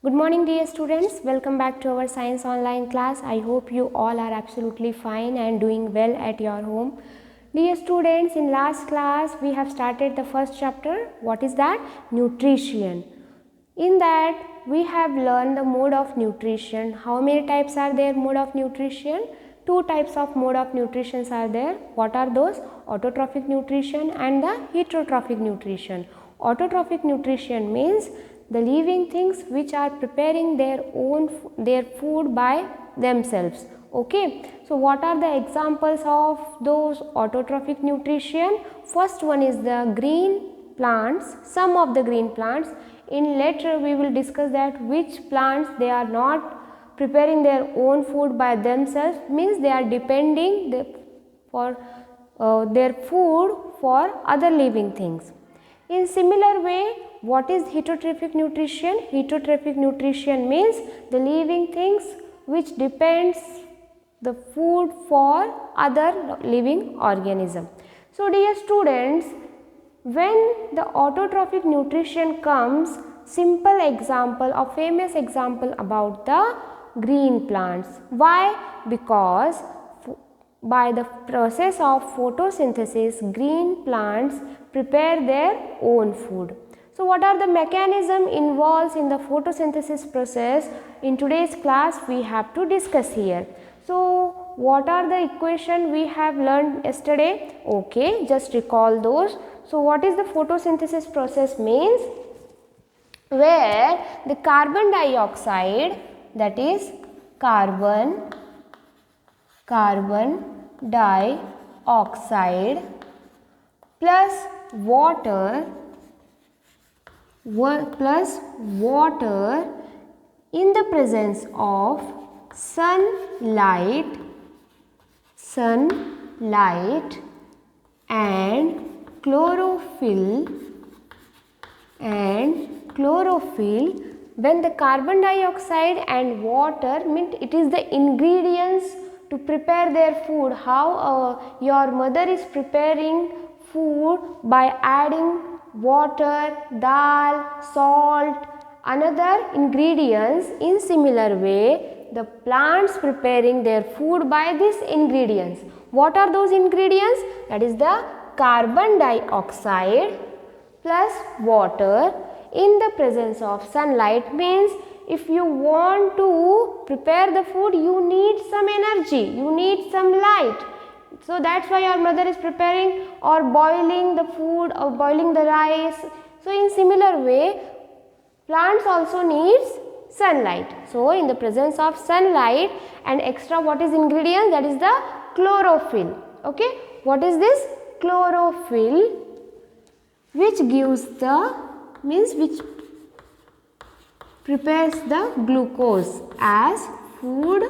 Good morning dear students, welcome back to our science online class. I hope you all are absolutely fine and doing well at your home. Dear students, in last class we have started the first chapter. What is that? Nutrition. In that we have learned the mode of nutrition. How many types are there mode of nutrition? Two types of mode of nutrition are there. What are those? Autotrophic nutrition and the heterotrophic nutrition. Autotrophic nutrition means the living things which are preparing their food by themselves. Okay, so what are the examples of those autotrophic nutrition? First one is the green plants, some of the green plants. In later we will discuss that which plants they are not preparing their own food by themselves, means they are depending for their food for other living things. In similar way, what is heterotrophic nutrition? Heterotrophic nutrition means the living things which depends the food for other living organism. So dear students, when the autotrophic nutrition comes, simple example or famous example about the green plants. Why? Because by the process of photosynthesis, green plants prepare their own food. So what are the mechanism involved in the photosynthesis process? In today's class we have to discuss here. So what are the equation we have learned yesterday? Okay, just recall those. So what is the photosynthesis process means? Where the carbon dioxide, that is carbon dioxide plus water in the presence of sunlight and chlorophyll, when the carbon dioxide and water, means it is the ingredients to prepare their food. How your mother is preparing food by adding water, dal, salt, another ingredients. In similar way, the plants preparing their food by these ingredients. What are those ingredients? That is the carbon dioxide plus water in the presence of sunlight. Means if you want to prepare the food, you need some energy, you need some light. So that's why your mother is preparing or boiling the food or boiling the rice. So in similar way, plants also needs sunlight. So in the presence of sunlight and extra, what is ingredient? That is the chlorophyll. Okay, what is this? Chlorophyll, which gives the, means which prepares the glucose as food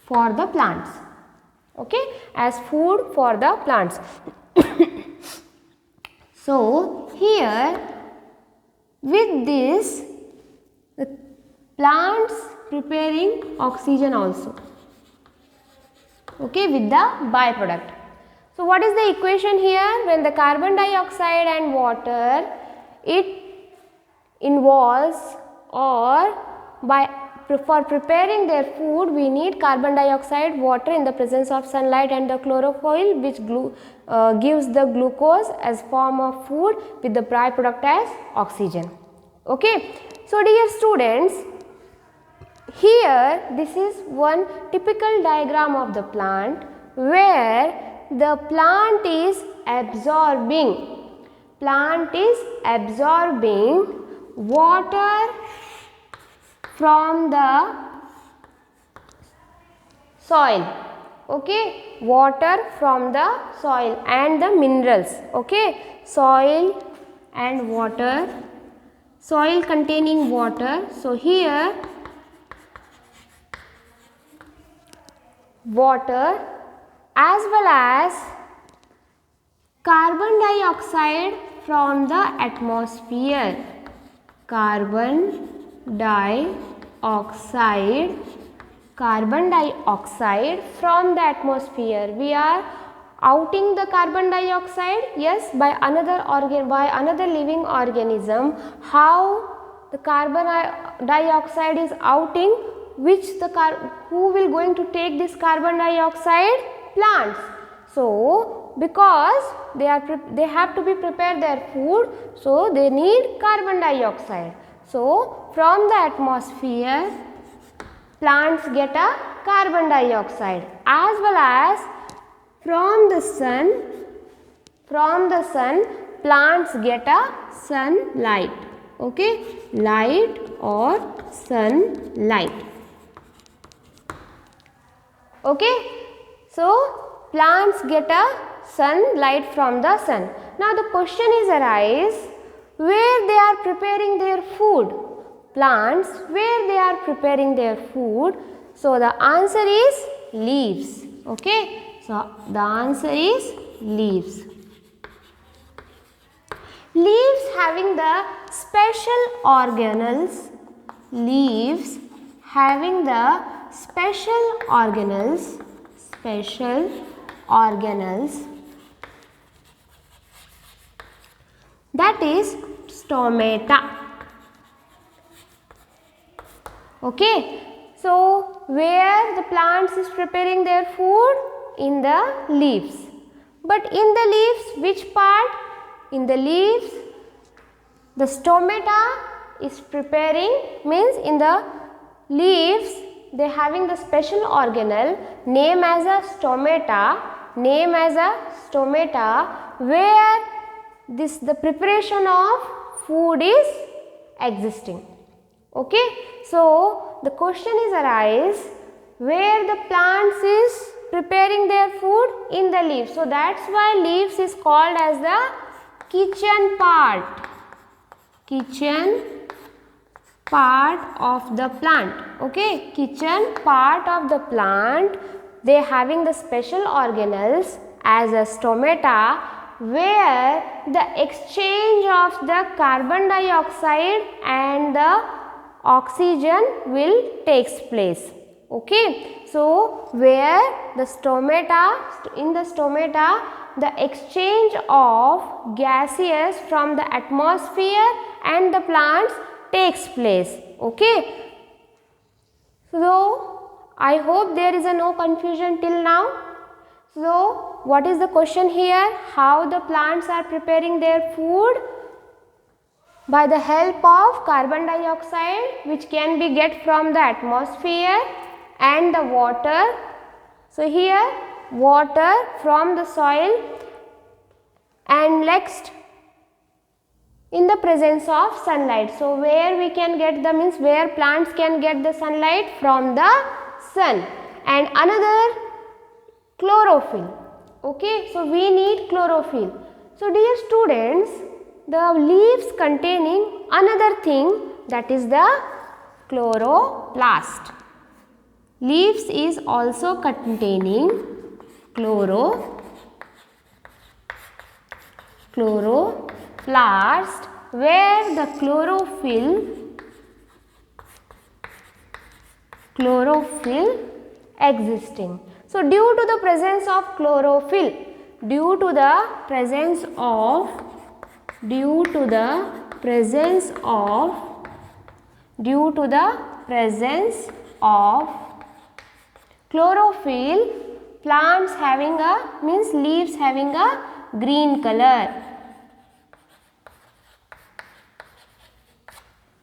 for the plants. Okay, as food for the plants. So here with this, the plants preparing oxygen also. Okay, with the byproduct. So what is the equation here? When the carbon dioxide and water, it involves, or for preparing their food we need carbon dioxide, water in the presence of sunlight and the chlorophyll, which gives the glucose as form of food with the byproduct as oxygen. Okay, so dear students, here this is one typical diagram of the plant where the plant is absorbing water from the soil. Okay, water from the soil and the minerals. Okay, soil and water, soil containing water. So here water as well as carbon dioxide from the atmosphere. Carbon dioxide from the atmosphere. We are outing the carbon dioxide, yes, by another living organism. How the carbon dioxide is outing, who will going to take this carbon dioxide? Plants. So because they have to be prepare their food, so they need carbon dioxide. So from the atmosphere plants get a carbon dioxide, as well as from the sun plants get a sunlight. Okay, light or sunlight. Okay, so plants get a sunlight from the sun. Now the question is arise, where they are preparing their food? Plants, where they are preparing their food? So the answer is leaves. Okay, so the answer is leaves. Leaves having the special organelles, leaves having the special organelles, that is stomata. Okay, so where the plants is preparing their food? In the leaves. But in the leaves, which part? In the leaves, the stomata is preparing, means in the leaves they having the special organelle name as a stomata, where the preparation of food is existing. Okay, so the question is arise, where the plants is preparing their food? In the leaves. So that's why leaves is called as the kitchen part of the plant. Okay, kitchen part of the plant, they having the special organelles as a stomata, where the exchange of the carbon dioxide and the oxygen will takes place. Okay, so where the stomata, in the stomata, the exchange of gases from the atmosphere and the plants takes place. Okay, so I hope there is no confusion till now. So what is the question here? How the plants are preparing their food? By the help of carbon dioxide, which can be get from the atmosphere, and the water. So here water from the soil, and next in the presence of sunlight. So where we can get the, means where plants can get the sunlight? From the sun. And another, chlorophyll. Okay, so we need chlorophyll. So dear students, the leaves containing another thing, that is the chloroplast. Leaves is also containing chloroplast, where the chlorophyll existing. So due to the presence of chlorophyll, due to the presence of chlorophyll, plants having a, means leaves having a green color.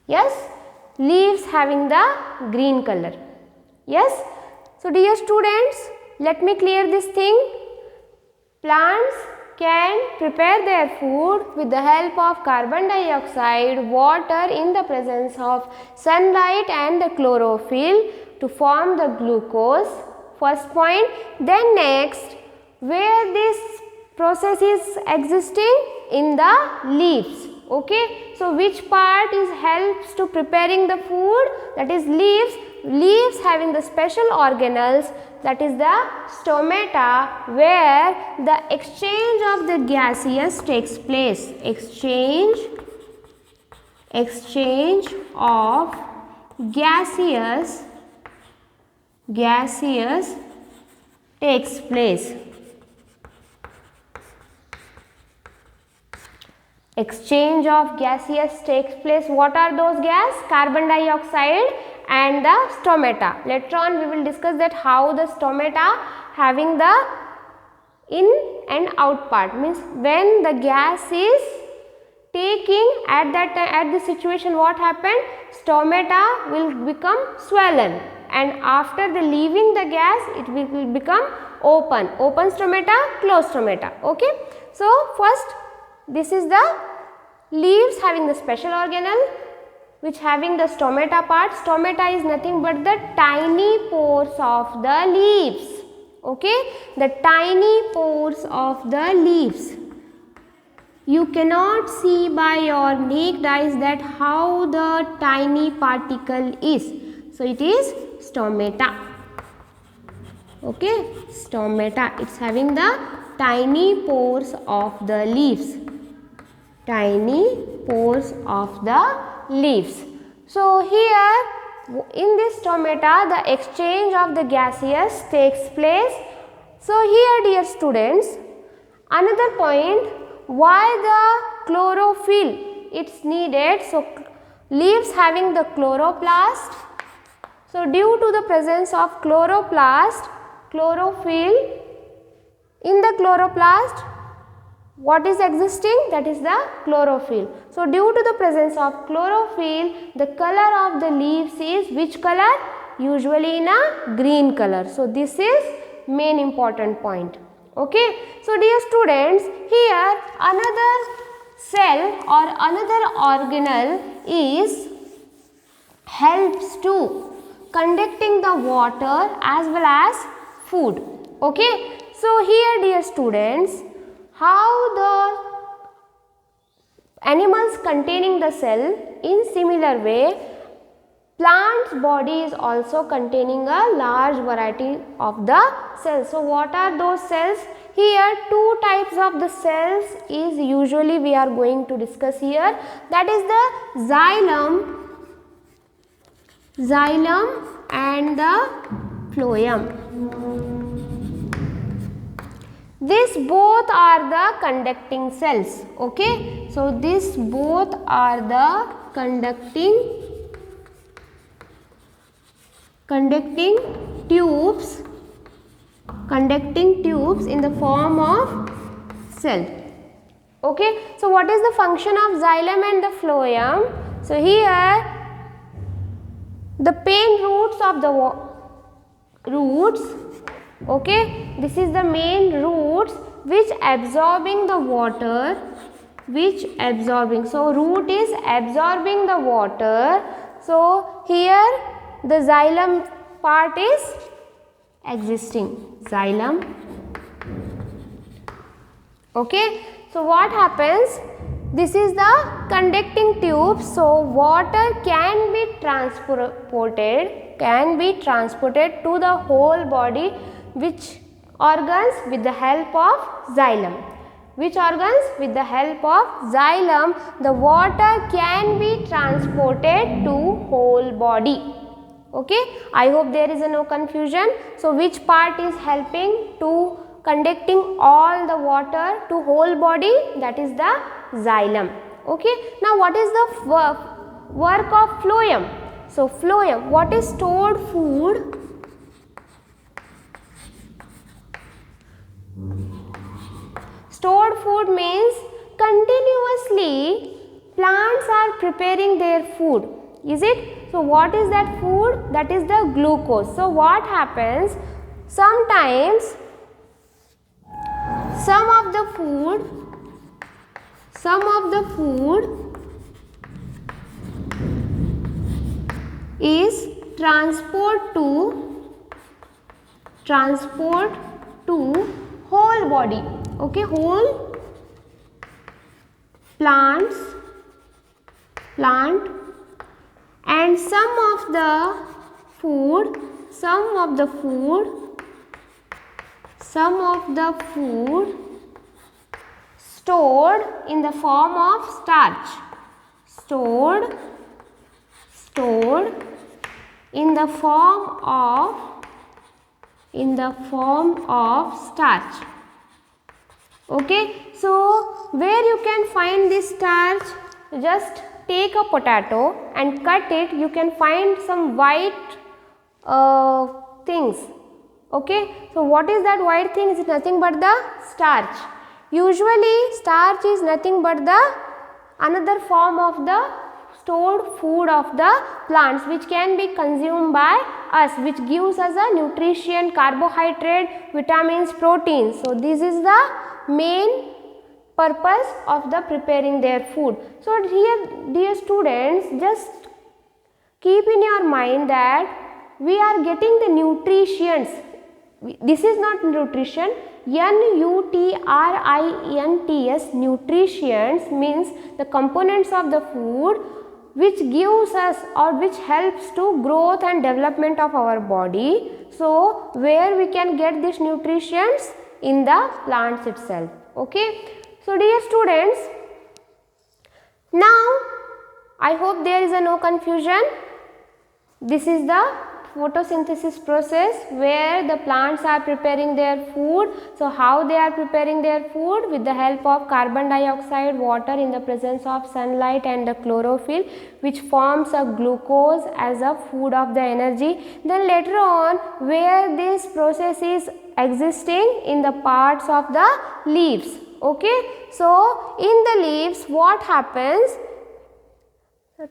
Yes, leaves having the green color. Yes, so dear students, let me clear this thing. Plants can prepare their food with the help of carbon dioxide, water in the presence of sunlight and the chlorophyll to form the glucose. First point. Then next, where this process is existing? In the leaves. Okay, so which part is helps to preparing the food? That is leaves. Leaves having the special organelles, that is the stomata, where the exchange of the gaseous takes place. Exchange of gaseous takes place. exchange of gaseous takes place. What are those gas? Carbon dioxide and the stomata. Later on we will discuss that how the stomata having the in and out part, means when the gas is taking at that time, at the situation what happened, stomata will become swollen, and after the leaving the gas it will become open stomata, closed stomata. Okay, so first this is the leaves having the special organelle which having the stomata part. Stomata is nothing but the tiny pores of the leaves. Okay, the tiny pores of the leaves. You cannot see by your naked eyes that how the tiny particle is. So it is stomata. Okay, stomata. It's having the tiny pores of the leaves. Tiny pores of the leaves. So here in this stomata the exchange of the gaseous takes place. So here dear students, another point, why the chlorophyll it's needed. So leaves having the chloroplast. So due to the presence of chloroplast, chlorophyll, in the chloroplast what is existing, that is the chlorophyll. So due to the presence of chlorophyll, the color of the leaves is which color? Usually in a green color. So this is main important point. Okay, so dear students, here another cell or another organelle is helps to conducting the water as well as food. Okay, so here dear students, how the animals containing the cell, in similar way plant's body is also containing a large variety of the cells. So what are those cells? Here two types of the cells is usually we are going to discuss here, that is the xylem and the phloem. These both are the conducting cells. Okay, so these both are the conducting tubes in the form of cell. Okay, so what is the function of xylem and the phloem? So here the pale roots of the roots, okay, this is the main roots which absorbing the water, so root is absorbing the water. So here the xylem part is existing, xylem. Okay, so what happens, this is the conducting tube, so water can be transported to the whole body. Which organs? With the help of xylem. Which organs? With the help of xylem, the water can be transported to whole body. Okay, I hope there is no confusion. So which part is helping to conducting all the water to whole body? That is the xylem. Okay, now what is the work of phloem? So phloem, what is stored food? Stored food means continuously plants are preparing their food. Is it? So what is that food? That is the glucose. So what happens? Sometimes some of the food is transport to whole body. Okay, whole plant, and some of the food stored in the form of starch. Stored in the form of starch. Okay, So where you can find this starch? Just take a potato and cut it. You can find some white things. Okay, so what is that white thing? Is nothing but the starch. Usually starch is nothing but the another form of the stored food of the plants, which can be consumed by us, which gives us a nutrition, carbohydrate, vitamins, proteins. So this is the main purpose of the preparing their food. So here, dear students, just keep in your mind that we are getting the nutrients. This is not nutrition. nutrients, nutrients means the components of the food which gives us or which helps to growth and development of our body. So where we can get these nutrients? In the plants itself. Okay. So dear students, now I hope there is no confusion. This is the photosynthesis process where the plants are preparing their food. So how they are preparing their food? With the help of carbon dioxide, water in the presence of sunlight and the chlorophyll, which forms a glucose as a food of the energy. Then later on, where this process is existing? In the parts of the leaves. Okay, so in the leaves what happens?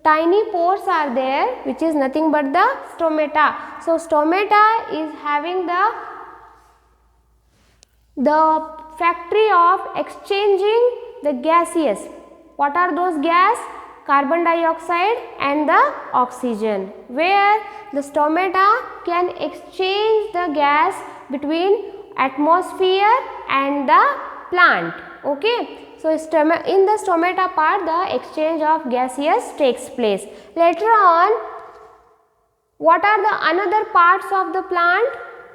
Tiny pores are there, which is nothing but the stomata. So stomata is having the factory of exchanging the gaseous. What are those gas? Carbon dioxide and the oxygen, where the stomata can exchange the gas between atmosphere and the plant. Okay. So in the stomata part, the exchange of gaseous takes place. Later on, what are the another parts of the plant?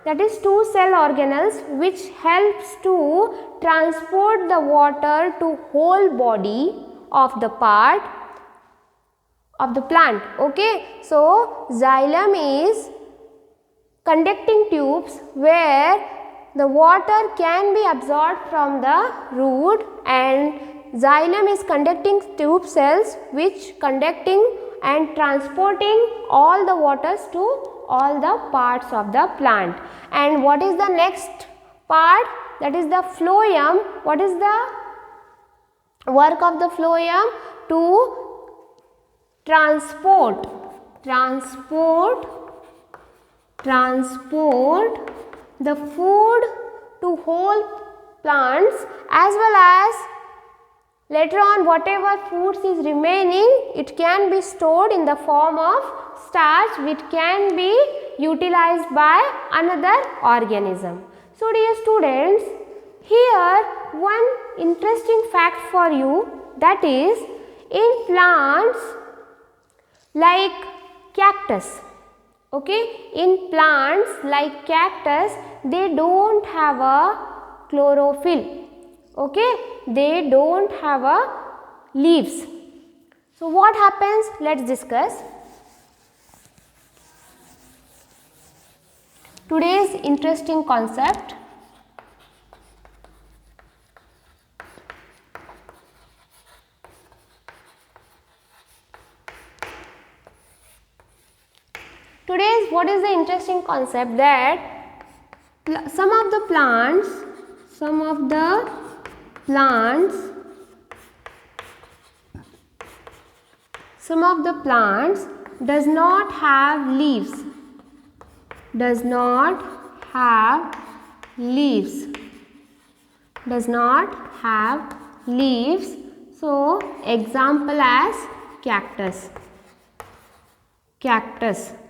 That is two cell organelles, which helps to transport the water to whole body of the part of the plant. Okay. So xylem is conducting tubes where the water can be absorbed from the root, and xylem is conducting tube cells which conducting and transporting all the waters to all the parts of the plant. And what is the next part? That is the phloem. What is the work of the phloem? To transport the food to whole plants, as well as later on whatever foods is remaining, it can be stored in the form of starch, which can be utilized by another organism. So dear students, here one interesting fact for you, that is in plants like cactus. Okay, in plants like cactus, they don't have a chlorophyll. Okay, they don't have a leaves. So what happens? Let's discuss. Today's interesting concept. Today's what is the interesting concept? That some of the plants does not have leaves. So example as cactus.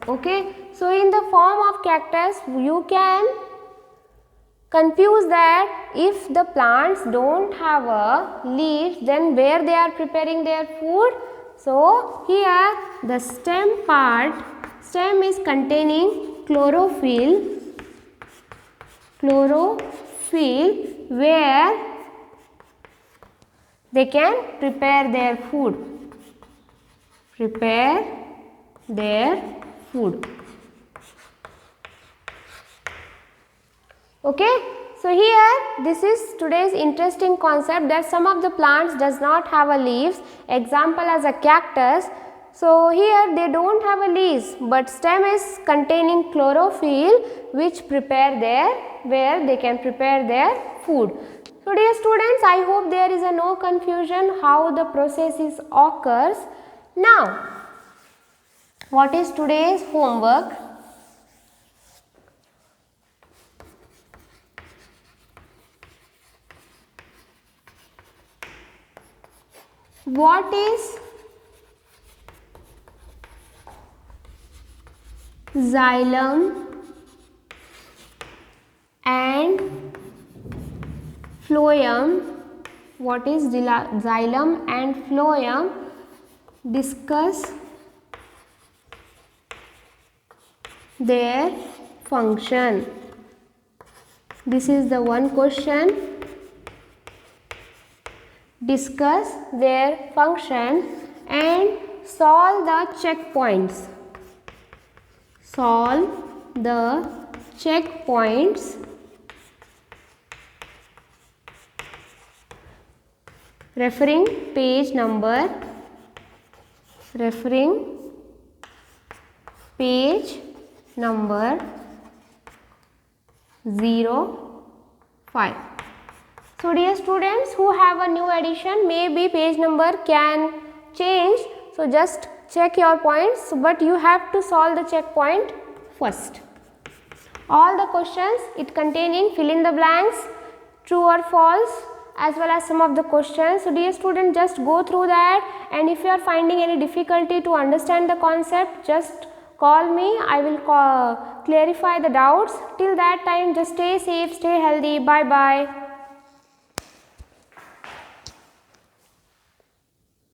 Okay, so in the form of cactus, you can confuse that if the plants don't have a leaves, then where they are preparing their food? So here the stem is containing chlorophyll, where they can prepare their food. Okay, So here this is today's interesting concept that some of the plants does not have a leaves. Example as a cactus. So here they don't have a leaves, but stem is containing chlorophyll which prepare where they can prepare their food. So dear students, I hope there is no confusion how the process is occurs. Now, what is today's homework? What is xylem and phloem? What is xylem and phloem? Discuss their function. This is the one question. Discuss their function and solve the checkpoints. Solve the checkpoints. Referring page number 05. So dear students who have a new addition, maybe page number can change. So just check your points, but you have to solve the checkpoint first. All the questions it containing fill in the blanks, true or false, as well as some of the questions. So dear student, just go through that, and if you are finding any difficulty to understand the concept, just call me. I will clarify the doubts. Till that time, just stay safe, stay healthy. Bye bye.